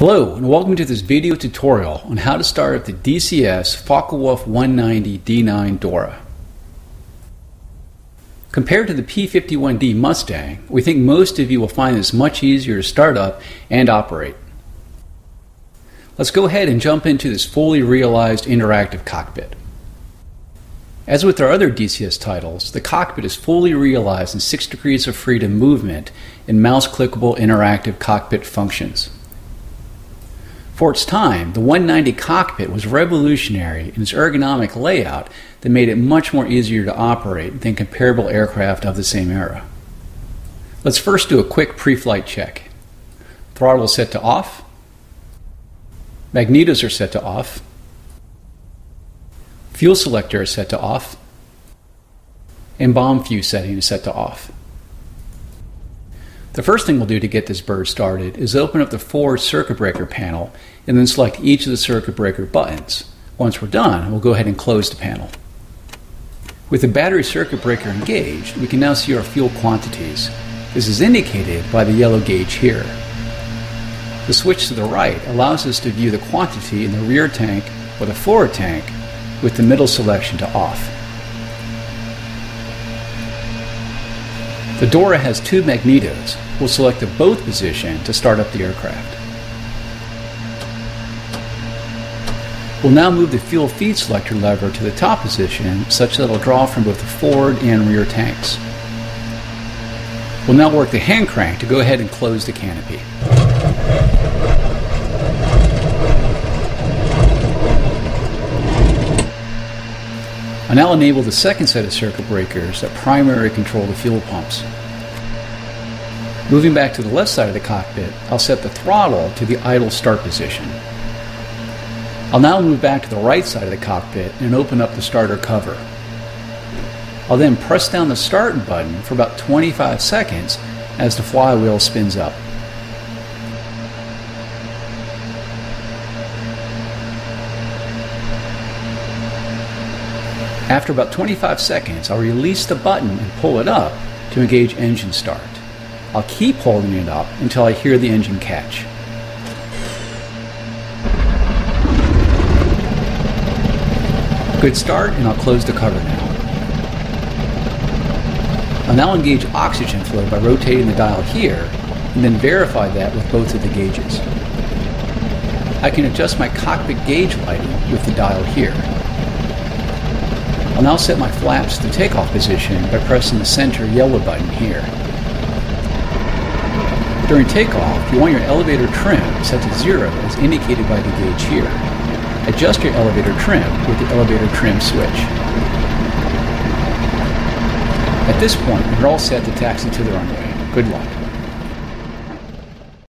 Hello and welcome to this video tutorial on how to start up the DCS Fw190D9 Dora. Compared to the P51D Mustang, we think most of you will find this much easier to start up and operate. Let's go ahead and jump into this fully realized interactive cockpit. As with our other DCS titles, the cockpit is fully realized in 6 degrees of freedom movement and mouse-clickable interactive cockpit functions. For its time, the 190 cockpit was revolutionary in its ergonomic layout that made it much more easier to operate than comparable aircraft of the same era. Let's first do a quick pre-flight check. Throttle is set to off. Magnetos are set to off. Fuel selector is set to off. And bomb fuse setting is set to off. The first thing we'll do to get this bird started is open up the forward circuit breaker panel and then select each of the circuit breaker buttons. Once we're done, we'll go ahead and close the panel. With the battery circuit breaker engaged, we can now see our fuel quantities. This is indicated by the yellow gauge here. The switch to the right allows us to view the quantity in the rear tank or the forward tank with the middle selection to off. The Dora has 2 magnetos. We'll select the both position to start up the aircraft. We'll now move the fuel feed selector lever to the top position such that it'll draw from both the forward and rear tanks. We'll now work the hand crank to go ahead and close the canopy. I'll now enable the second set of circuit breakers that primarily control the fuel pumps. Moving back to the left side of the cockpit, I'll set the throttle to the idle start position. I'll now move back to the right side of the cockpit and open up the starter cover. I'll then press down the start button for about 25 seconds as the flywheel spins up. After about 25 seconds, I'll release the button and pull it up to engage engine start. I'll keep holding it up until I hear the engine catch. Good start, and I'll close the cover now. I'll now engage oxygen flow by rotating the dial here, and then verify that with both of the gauges. I can adjust my cockpit gauge lighting with the dial here. I'll now set my flaps to takeoff position by pressing the center yellow button here. During takeoff, you want your elevator trim set to 0 as indicated by the gauge here. Adjust your elevator trim with the elevator trim switch. At this point, you're all set to taxi to the runway. Good luck.